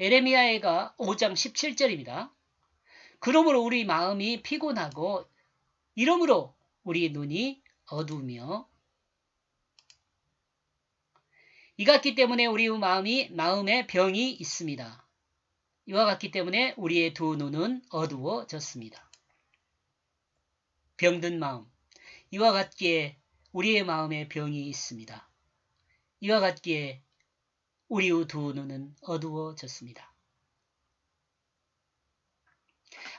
에레미야가 5장 17절입니다. 그러므로 우리 마음이 피곤하고 이러므로 우리 눈이 어두우며 이 같기 때문에 우리 마음에 병이 있습니다. 이와 같기 때문에 우리의 두 눈은 어두워졌습니다. 병든 마음. 이와 같기에 우리의 마음에 병이 있습니다. 이와 같기에 우리의 두 눈은 어두워졌습니다.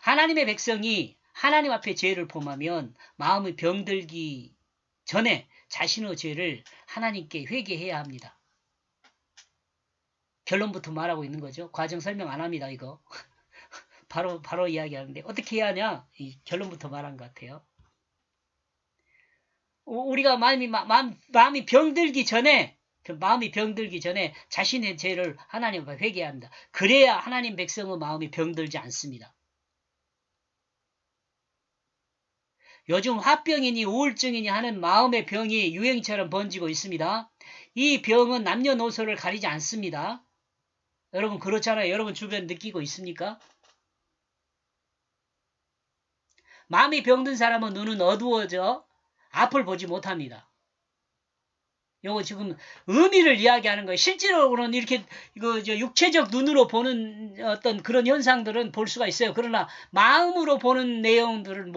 하나님의 백성이 하나님 앞에 죄를 범하면 마음의 병들기 전에 자신의 죄를 하나님께 회개해야 합니다. 결론부터 말하고 있는 거죠. 과정 설명 안 합니다, 이거. 바로 이야기하는데 어떻게 해야 하냐? 이 결론부터 말한 것 같아요. 우리가 마음이 병들기 전에 자신의 죄를 하나님 앞에 회개해야 합니다. 그래야 하나님 백성의 마음이 병들지 않습니다. 요즘 화병이니 우울증이니 하는 마음의 병이 유행처럼 번지고 있습니다. 이 병은 남녀노소를 가리지 않습니다. 여러분 그렇잖아요. 여러분 주변 느끼고 있습니까? 마음이 병든 사람은 눈은 어두워져 앞을 보지 못합니다. 요거 지금 의미를 이야기하는 거예요. 실제로는 이렇게 육체적 눈으로 보는 어떤 그런 현상들은 볼 수가 있어요. 그러나 마음으로 보는 내용들은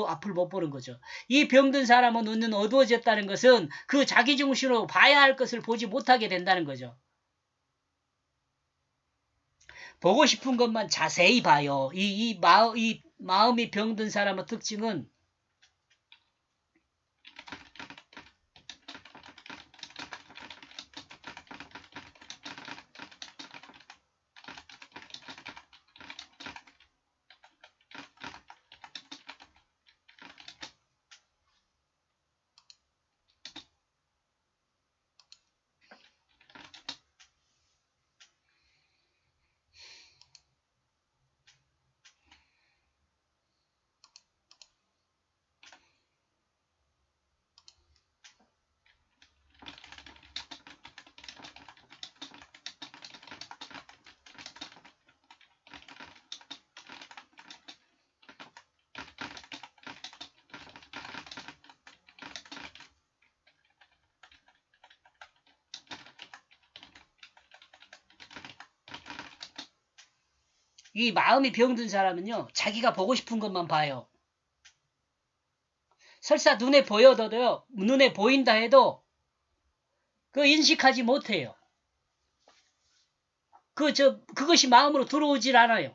앞을 못 보는 거죠. 이 병든 사람은 눈은 어두워졌다는 것은 그 자기중심으로 봐야 할 것을 보지 못하게 된다는 거죠. 보고 싶은 것만 자세히 봐요. 이 마음이 병든 사람의 특징은 이 마음이 병든 사람은요. 자기가 보고 싶은 것만 봐요. 설사 눈에 보인다 해도 그 인식하지 못해요. 그것이 마음으로 들어오질 않아요.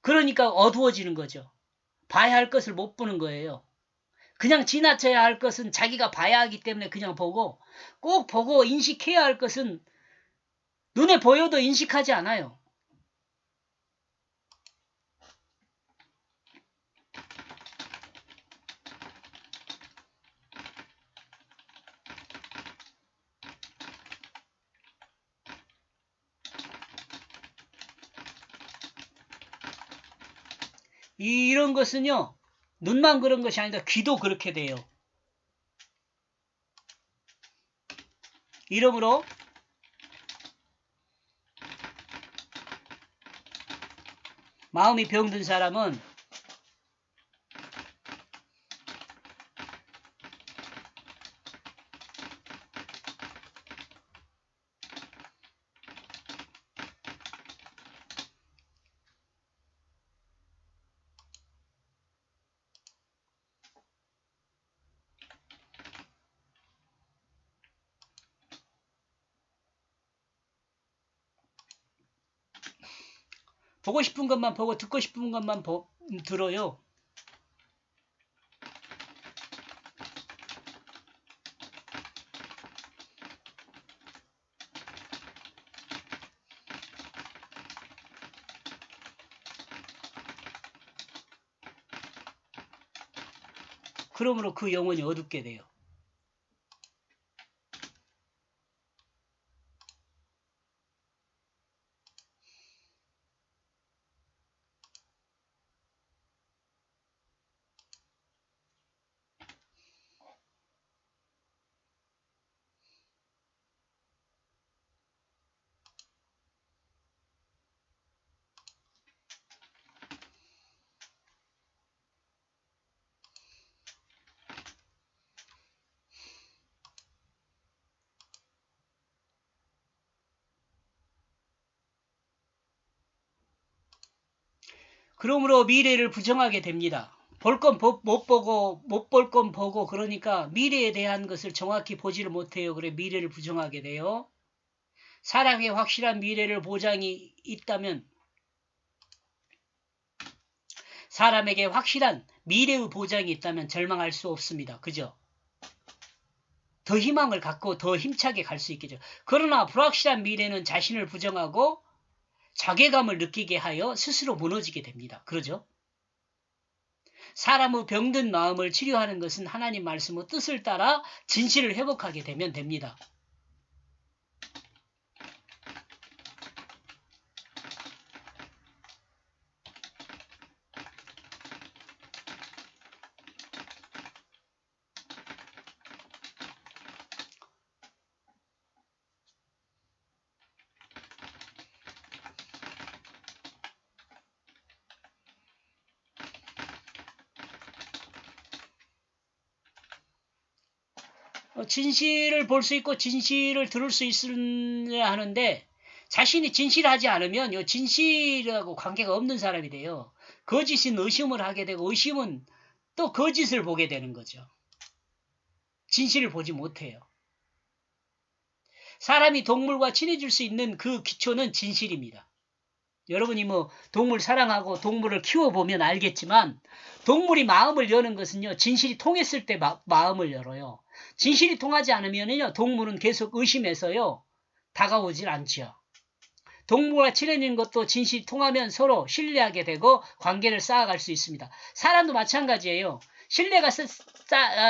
그러니까 어두워지는 거죠. 봐야 할 것을 못 보는 거예요. 그냥 지나쳐야 할 것은 자기가 봐야 하기 때문에 그냥 보고 꼭 보고 인식해야 할 것은 눈에 보여도 인식하지 않아요. 이런 것은요. 눈만 그런 것이 아니라 귀도 그렇게 돼요. 이러므로 마음이 병든 사람은 보고 싶은 것만 보고 듣고 싶은 것만 들어요. 그러므로 그 영혼이 어둡게 돼요. 그러므로 미래를 부정하게 됩니다. 볼 건 못 보고 못 볼 건 보고 그러니까 미래에 대한 것을 정확히 보지를 못해요. 그래 미래를 부정하게 돼요. 사람의 확실한 미래를 보장이 있다면 사람에게 확실한 미래의 보장이 있다면 절망할 수 없습니다. 그죠? 더 희망을 갖고 더 힘차게 갈 수 있겠죠. 그러나 불확실한 미래는 자신을 부정하고 자괴감을 느끼게 하여 스스로 무너지게 됩니다. 그러죠? 사람의 병든 마음을 치료하는 것은 하나님 말씀의 뜻을 따라 진실을 회복하게 되면 됩니다. 진실을 볼 수 있고 진실을 들을 수 있어야 하는데 자신이 진실하지 않으면 진실하고 관계가 없는 사람이 돼요. 거짓은 의심을 하게 되고 의심은 또 거짓을 보게 되는 거죠. 진실을 보지 못해요. 사람이 동물과 친해질 수 있는 그 기초는 진실입니다. 여러분이 뭐 동물 사랑하고 동물을 키워보면 알겠지만 동물이 마음을 여는 것은요. 진실이 통했을 때 마음을 열어요. 진실이 통하지 않으면요. 동물은 계속 의심해서요. 다가오질 않죠. 동물과 친해지는 것도 진실이 통하면 서로 신뢰하게 되고 관계를 쌓아갈 수 있습니다. 사람도 마찬가지예요.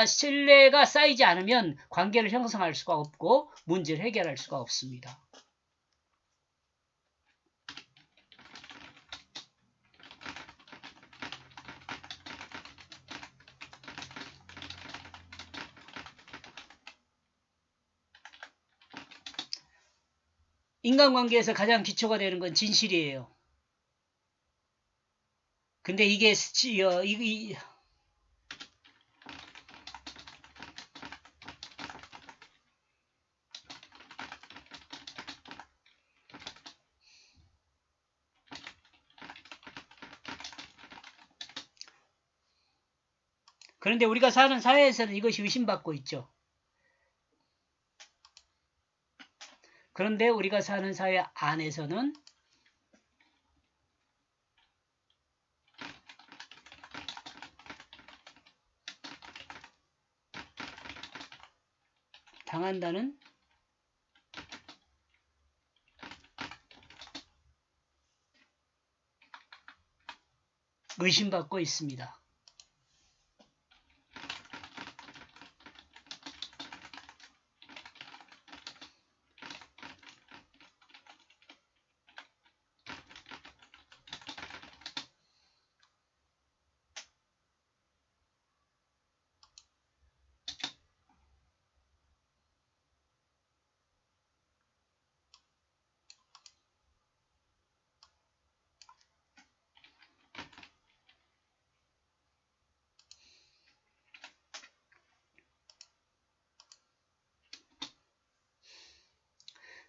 신뢰가 쌓이지 않으면 관계를 형성할 수가 없고 문제를 해결할 수가 없습니다. 인간관계에서 가장 기초가 되는 건 진실이에요. 근데 이게 그런데 우리가 사는 사회에서는 이것이 의심받고 있죠. 그런데 우리가 사는 사회 안에서는 당한다는 의심받고 있습니다.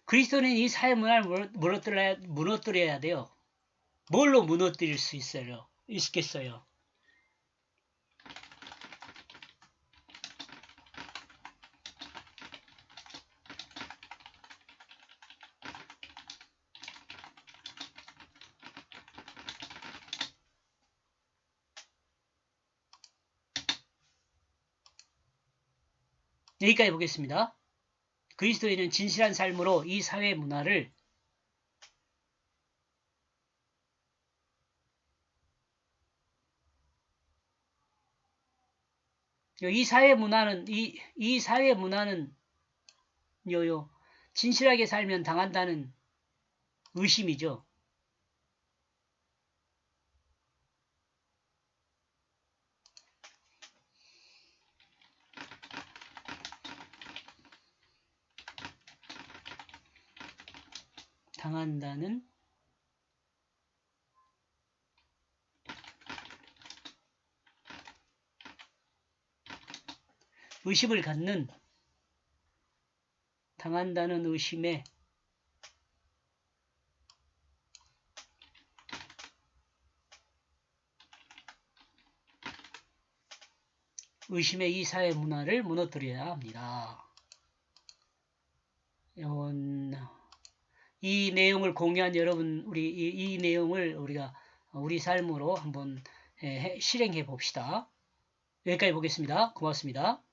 그리스도는 이 사회 문화를 무너뜨려야 돼요. 뭘로 무너뜨릴 수 있겠어요? 여기까지 보겠습니다. 그리스도인은 진실한 삶으로 이 사회 문화를 이 사회 문화는 이 사회 문화는 진실하게 살면 당한다는 의심이죠. 당한다는 의심을 갖는 당한다는 의심에 의심의 이 사회 문화를 무너뜨려야 합니다. 이 내용을 공유한 여러분, 이 내용을 우리가 우리 삶으로 한번 실행해 봅시다. 여기까지 보겠습니다. 고맙습니다.